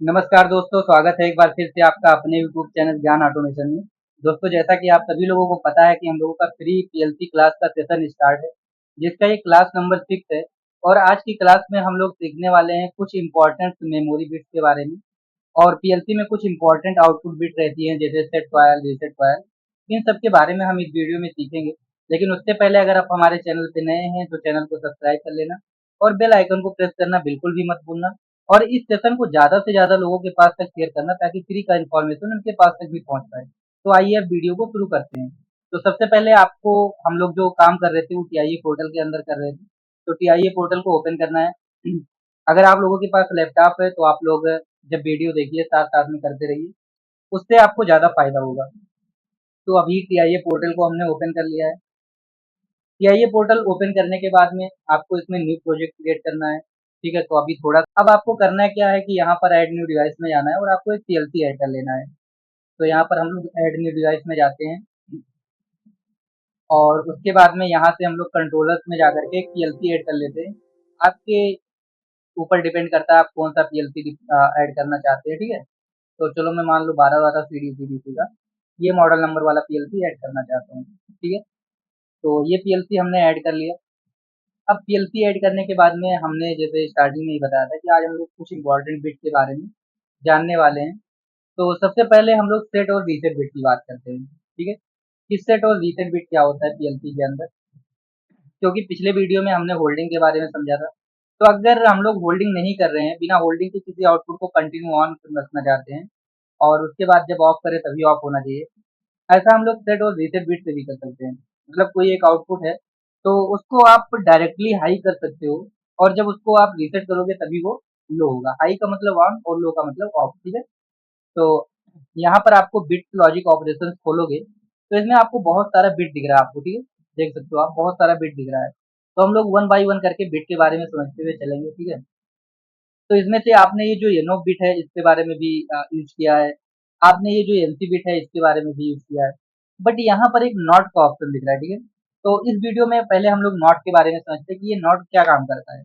नमस्कार दोस्तों, स्वागत है एक बार फिर से आपका अपने यूट्यूब चैनल ज्ञान ऑटोमेशन में। दोस्तों, जैसा कि आप सभी लोगों को पता है कि हम लोगों का फ्री पीएलसी क्लास का सेशन स्टार्ट है, जिसका ये क्लास नंबर 6 है। और आज की क्लास में हम लोग सीखने वाले हैं कुछ इंपॉर्टेंट मेमोरी बिट्स के बारे में। और पीएलसी में कुछ इंपॉर्टेंट आउटपुट बिट रहती हैं, जैसे सेट फाइल, रीसेट फाइल। इन सब के बारे में हम इस वीडियो में सीखेंगे। लेकिन उससे पहले अगर आप हमारे चैनल पे नए हैं तो चैनल को सब्सक्राइब कर लेना और बेल आइकन को प्रेस करना बिल्कुल भी मत भूलना। और इस सेशन को ज़्यादा से ज़्यादा लोगों के पास तक शेयर करना, ताकि फ्री का इन्फॉर्मेशन उनके पास तक भी पहुँच पाए। तो आइए अब वीडियो को शुरू करते हैं। तो सबसे पहले आपको, हम लोग जो काम कर रहे थे वो टीआईए पोर्टल के अंदर कर रहे थे। तो टीआईए पोर्टल को ओपन करना है। अगर आप लोगों के पास लैपटॉप है तो आप लोग जब वीडियो देखिए साथ साथ में करते रहिए, उससे आपको ज़्यादा फायदा होगा। तो अभी टीआईए पोर्टल को हमने ओपन कर लिया है। टीआईए पोर्टल ओपन करने के बाद में आपको इसमें न्यू प्रोजेक्ट क्रिएट करना है। ठीक है, तो अभी थोड़ा अब आपको करना क्या है कि यहाँ पर ऐड न्यू डिवाइस में जाना है और आपको एक पीएलसी ऐड कर लेना है। तो यहाँ पर हम लोग ऐड न्यू डिवाइस में जाते हैं और उसके बाद में यहाँ से हम लोग कंट्रोलर्स में जाकर के एक पीएलसी ऐड कर लेते हैं। आपके ऊपर डिपेंड करता है आप कौन सा पीएलसी ऐड करना चाहते हैं। ठीक है, तो चलो मैं मान लो 12 सीडीसी का ये मॉडल नंबर वाला पीएलसी ऐड करना चाहता हूँ। ठीक है, तो ये पीएलसी हमने ऐड कर लिया। अब पीएलसी ऐड करने के बाद में हमने जैसे स्टार्टिंग में ही बताया था कि आज हम लोग कुछ इंपॉर्टेंट बिट के बारे में जानने वाले हैं। तो सबसे पहले हम लोग सेट और रीसेट बिट की बात करते हैं। ठीक है, कि सेट और रीसेट बिट क्या होता है पीएलसी के अंदर, क्योंकि पिछले वीडियो में हमने होल्डिंग के बारे में समझा था। तो अगर हम लोग होल्डिंग नहीं कर रहे हैं, बिना होल्डिंग के किसी आउटपुट को कंटिन्यू ऑन रखना चाहते हैं और उसके बाद जब ऑफ करें तभी ऑफ होना चाहिए, ऐसा हम लोग सेट और रीसेट बिट से भी कर सकते हैं। मतलब कोई एक आउटपुट है तो उसको आप डायरेक्टली हाई कर सकते हो, और जब उसको आप रीसेट करोगे तभी वो लो होगा। हाई का मतलब ऑन और लो का मतलब ऑफ। ठीक है, तो यहाँ पर आपको बिट लॉजिक ऑपरेशन खोलोगे तो इसमें आपको बहुत सारा बिट दिख रहा है आपको। ठीक है, देख सकते हो आप बहुत सारा बिट दिख रहा है। तो हम लोग वन बाई वन करके बिट के बारे में समझते हुए चलेंगे। ठीक है, तो इसमें से आपने ये जो येनो बिट है इसके बारे में भी यूज किया है। आपने ये जो एनसी बिट है इसके बारे में भी यूज किया है। बट यहाँ पर एक नॉट का ऑप्शन दिख रहा है। ठीक है, तो इस वीडियो में पहले हम लोग नॉट के बारे में समझते हैं कि ये नॉट क्या काम करता है।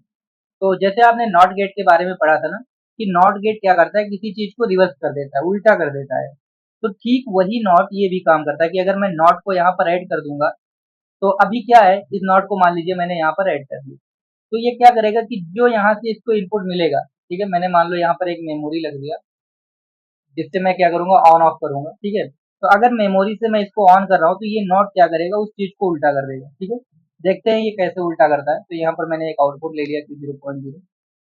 तो जैसे आपने नॉट गेट के बारे में पढ़ा था ना, कि नॉट गेट क्या करता है, किसी चीज को रिवर्स कर देता है, उल्टा कर देता है। तो ठीक वही नॉट ये भी काम करता है कि अगर मैं नॉट को यहाँ पर ऐड कर दूंगा, तो अभी क्या है, इस नॉट को मान लीजिए मैंने यहाँ पर ऐड कर दिया, तो ये क्या करेगा कि जो यहाँ से इसको इनपुट मिलेगा, ठीक है, मैंने मान लो यहाँ पर एक मेमोरी लग दिया जिससे मैं क्या करूंगा, ऑन ऑफ करूंगा। ठीक है, तो अगर मेमोरी से मैं इसको ऑन कर रहा हूँ तो ये नॉट क्या करेगा, उस चीज को उल्टा कर देगा। ठीक है, देखते हैं ये कैसे उल्टा करता है। तो यहाँ पर मैंने एक आउटपुट ले लिया कि 0.0,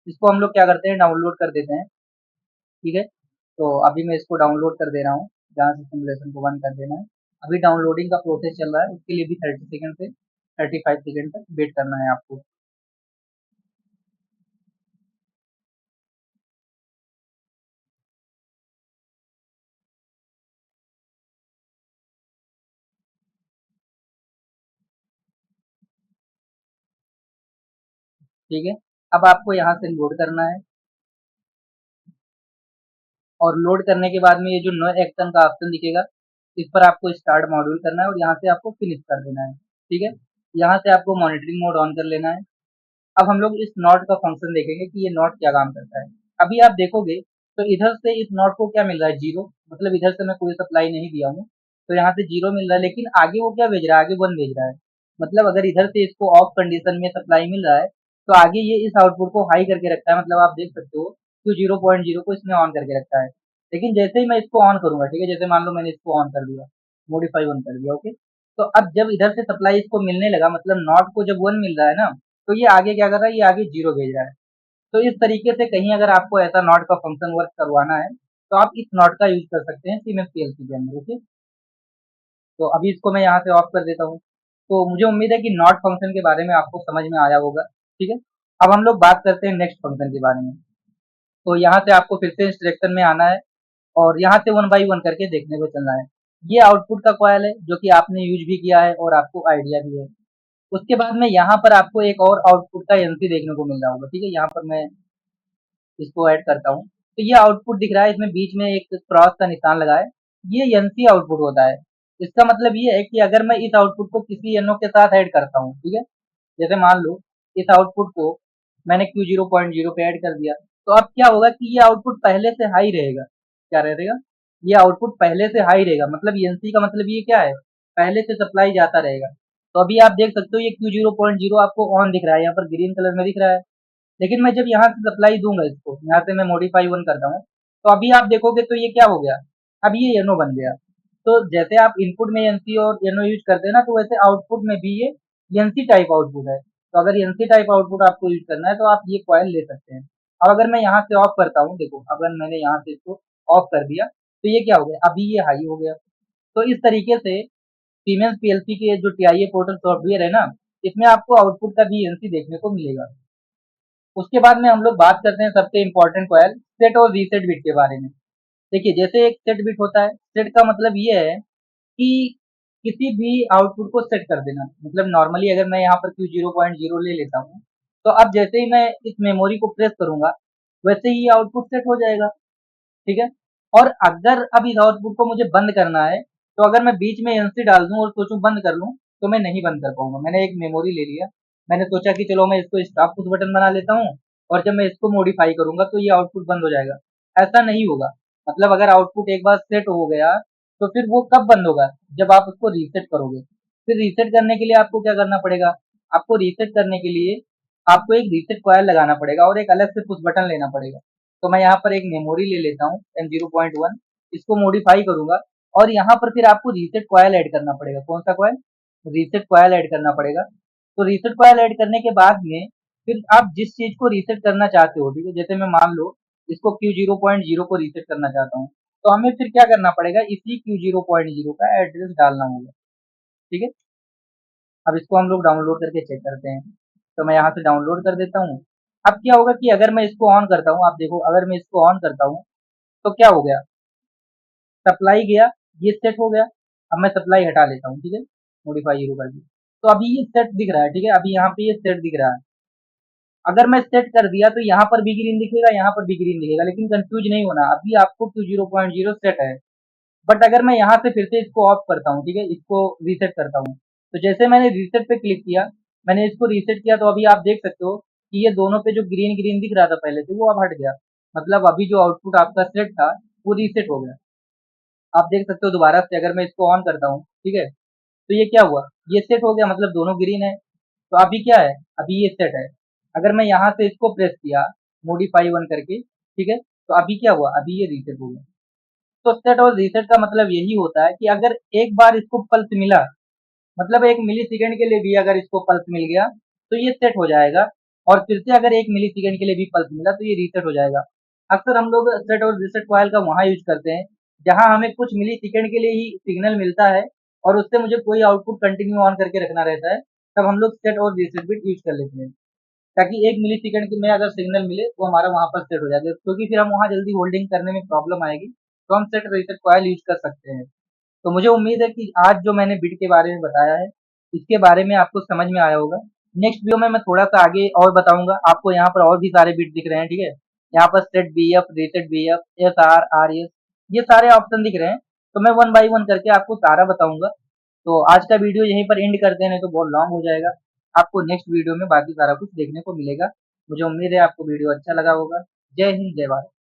इसको हम लोग क्या करते हैं, डाउनलोड कर देते हैं। ठीक है, तो अभी मैं इसको डाउनलोड कर दे रहा हूँ, जहाँ से सिमुलेशन को बंद कर देना है। अभी डाउनलोडिंग का प्रोसेस चल रहा है, उसके लिए भी 30 सेकंड से 35 सेकंड तक वेट करना है आपको। ठीक है, अब आपको यहाँ से लोड करना है और लोड करने के बाद में ये जो नो एक्शन का ऑप्शन दिखेगा, इस पर आपको स्टार्ट मॉड्यूल करना है और यहाँ से आपको फिनिश कर देना है। ठीक है, यहाँ से आपको मॉनिटरिंग मोड ऑन कर लेना है। अब हम लोग इस नॉट का फंक्शन देखेंगे कि ये नॉट क्या काम करता है। अभी आप देखोगे तो इधर से इस नॉट को क्या मिल रहा है, जीरो। मतलब इधर से मैं कोई सप्लाई नहीं दिया हूँ, तो यहाँ से जीरो मिल रहा है। लेकिन आगे वो क्या भेज रहा है, आगे वन भेज रहा है। मतलब अगर इधर से इसको ऑफ कंडीशन में सप्लाई मिल रहा है, तो आगे ये इस आउटपुट को हाई करके रखता है। मतलब आप देख सकते हो कि 0.0 को इसने ऑन करके रखा है। लेकिन जैसे ही मैं इसको ऑन करूंगा, ठीक है, जैसे मान लो मैंने इसको ऑन कर दिया, मॉडिफाई वन कर दिया, ओके, तो अब जब इधर से सप्लाई इसको मिलने लगा, मतलब नॉट को जब वन मिल रहा है ना, तो ये आगे क्या कर रहा है, ये आगे जीरो भेज रहा है। तो इस तरीके से कहीं अगर आपको ऐसा नॉट का फंक्शन वर्क करवाना है, तो आप इस नॉट का यूज कर सकते हैं सीमेंस पीएलसी के अंदर। ओके, तो अभी इसको मैं यहाँ से ऑफ कर देता हूँ। तो मुझे उम्मीद है कि नॉट फंक्शन के बारे में आपको समझ में आया होगा। ठीक है, अब हम लोग बात करते हैं नेक्स्ट फंक्शन के बारे में। तो यहाँ से आपको फिर से इंस्ट्रक्शन में आना है और यहाँ से वन बाई वन करके देखने को चलना है। ये आउटपुट का कॉयल है जो कि आपने यूज भी किया है और आपको आइडिया भी है। उसके बाद में यहाँ पर आपको एक और आउटपुट का एनसी देखने को मिल रहा होगा। ठीक है, यहाँ पर मैं इसको ऐड करता हूँ, तो ये आउटपुट दिख रहा है, इसमें बीच में एक क्रॉस का निशान लगा है। ये एनसी आउटपुट होता है। इसका मतलब ये है कि अगर मैं इस आउटपुट को किसी एनओ के साथ ऐड करता हूँ, ठीक है, जैसे मान लो इस आउटपुट को मैंने Q 0.0 पे ऐड कर दिया, तो अब क्या होगा कि ये आउटपुट पहले से हाई रहेगा। क्या रहेगा? ये आउटपुट पहले से हाई रहेगा, मतलब एनसी का मतलब ये क्या है, पहले से सप्लाई जाता रहेगा। तो अभी आप देख सकते हो ये Q0.0 आपको ऑन दिख रहा है, यहाँ पर ग्रीन कलर में दिख रहा है। लेकिन मैं जब यहाँ से सप्लाई दूंगा इसको, यहाँ से मैं मॉडिफाई वन करता हूँ, तो अभी आप देखोगे तो ये क्या हो गया, अब ये येनो बन गया। तो जैसे आप इनपुट में एनसी और येनो यूज करते हैं ना, तो वैसे आउटपुट में भी ये एनसी टाइप आउटपुट है। तो अगर एनसी टाइप आउटपुट आपको यूज करना है तो आप ये कॉइल ले सकते हैं। अब अगर मैं यहाँ से ऑफ करता हूँ, देखो अगर मैंने यहाँ से इसको ऑफ कर दिया तो ये क्या हो गया, अभी ये हाई हो गया। तो इस तरीके से सीमेंस पीएलसी के जो टीआईए पोर्टल सॉफ्टवेयर है ना, इसमें आपको आउटपुट का भी एनसी देखने को मिलेगा। उसके बाद में हम लोग बात करते हैं सबसे इम्पोर्टेंट कॉइल, सेट और रीसेट बिट के बारे में। देखिए जैसे एक सेट बिट होता है, सेट का मतलब ये है कि किसी भी आउटपुट को सेट कर देना। मतलब नॉर्मली अगर मैं यहाँ पर Q0.0 ले लेता हूँ, तो अब जैसे ही मैं इस मेमोरी को प्रेस करूंगा, वैसे ही आउटपुट सेट हो जाएगा। ठीक है। और अगर अब इस आउटपुट को मुझे बंद करना है, तो अगर मैं बीच में एनसी डाल दूं और सोचूं बंद कर लूं, तो मैं नहीं बंद कर पाऊंगा। मैंने एक मेमोरी ले लिया, मैंने सोचा कि चलो मैं इसको स्टॉप पुश बटन बना लेता हूँ, और जब मैं इसको मॉडिफाई करूंगा तो ये आउटपुट बंद हो जाएगा। ऐसा नहीं होगा। मतलब अगर आउटपुट एक बार सेट हो गया, तो फिर वो कब बंद होगा, जब आप उसको रीसेट करोगे। फिर रीसेट करने के लिए आपको क्या करना पड़ेगा, आपको रीसेट करने के लिए आपको एक रीसेट कॉइल लगाना पड़ेगा और एक अलग से पुश बटन लेना पड़ेगा। तो मैं यहाँ पर एक मेमोरी ले लेता हूँ M0.1, इसको मॉडिफाई करूंगा, और यहाँ पर फिर आपको रीसेट कॉइल ऐड करना पड़ेगा। कौन सा कॉइल? रीसेट कॉइल ऐड करना पड़ेगा। तो रीसेट कॉइल ऐड करने के बाद में फिर आप जिस चीज को रीसेट करना चाहते हो, ठीक है, जैसे मैं मान लो इसको Q0.0 को रीसेट करना चाहता हूँ, तो हमें फिर क्या करना पड़ेगा, इसी Q0.0 का एड्रेस डालना होगा। ठीक है। अब इसको हम लोग डाउनलोड करके चेक करते हैं। तो मैं यहाँ से डाउनलोड कर देता हूँ। अब क्या होगा कि अगर मैं इसको ऑन करता हूँ, आप देखो अगर मैं इसको ऑन करता हूँ, तो क्या हो गया, सप्लाई गया, ये सेट हो गया। अब मैं सप्लाई हटा लेता हूँ, ठीक है, मॉडिफाई हीरो करके। तो अभी ये सेट दिख रहा है, ठीक है, अभी यहाँ पे ये सेट दिख रहा है। अगर मैं सेट कर दिया तो यहाँ पर भी ग्रीन दिखेगा, यहाँ पर भी ग्रीन दिखेगा, लेकिन कंफ्यूज नहीं होना, अभी आपको Q0.0 सेट है। बट अगर मैं यहाँ से फिर से इसको ऑफ करता हूँ, ठीक है, इसको रीसेट करता हूँ, तो जैसे मैंने रीसेट पे क्लिक किया, मैंने इसको रीसेट किया, तो अभी आप देख सकते हो कि ये दोनों पे जो ग्रीन ग्रीन दिख रहा था पहले से, वो अब हट गया। मतलब अभी जो आउटपुट आपका सेट था, वो रीसेट हो गया। आप देख सकते हो दोबारा से अगर मैं इसको ऑन करता हूँ, ठीक है, तो ये क्या हुआ, ये सेट हो गया, मतलब दोनों ग्रीन है। तो अभी क्या है, अभी ये सेट है। अगर मैं यहाँ से इसको प्रेस किया मॉडिफाई वन करके, ठीक है, तो अभी क्या हुआ, अभी ये रीसेट हो गया। तो सेट और रीसेट का मतलब यही होता है कि अगर एक बार इसको पल्स मिला, मतलब 1 मिली सेकेंड के लिए भी अगर इसको पल्स मिल गया, तो ये सेट हो जाएगा। और फिर से अगर 1 मिली सेकेंड के लिए भी पल्स मिला, तो ये रीसेट हो जाएगा। अक्सर हम लोग सेट और रीसेट कॉइल का वहाँ यूज करते हैं जहाँ हमें कुछ मिली सेकेंड के लिए ही सिग्नल मिलता है, और उससे मुझे कोई आउटपुट कंटिन्यू ऑन करके रखना रहता है। तब हम लोग सेट और रीसेट बिट यूज कर लेते हैं, ताकि 1 मिली सेकेंड में अगर सिग्नल मिले तो हमारा वहाँ पर सेट हो जाएगा, क्योंकि फिर हम वहाँ जल्दी होल्डिंग करने में प्रॉब्लम आएगी। तो हम सेट रीसेट कॉइल यूज कर सकते हैं। तो मुझे उम्मीद है कि आज जो मैंने बिट के बारे में बताया है, इसके बारे में आपको समझ में आया होगा। नेक्स्ट वीडियो में मैं थोड़ा सा आगे और बताऊंगा। आपको यहाँ पर और भी सारे बिट दिख रहे हैं, ठीक है, यहाँ पर set B F, reset B F, S R, R S, ये सारे ऑप्शन दिख रहे हैं। तो मैं वन बाई वन करके आपको सारा बताऊंगा। तो आज का वीडियो यहीं पर एंड करते हैं, नहीं तो बहुत लॉन्ग हो जाएगा। आपको नेक्स्ट वीडियो में बाकी सारा कुछ देखने को मिलेगा। मुझे उम्मीद है आपको वीडियो अच्छा लगा होगा। जय हिंद, जय भारत।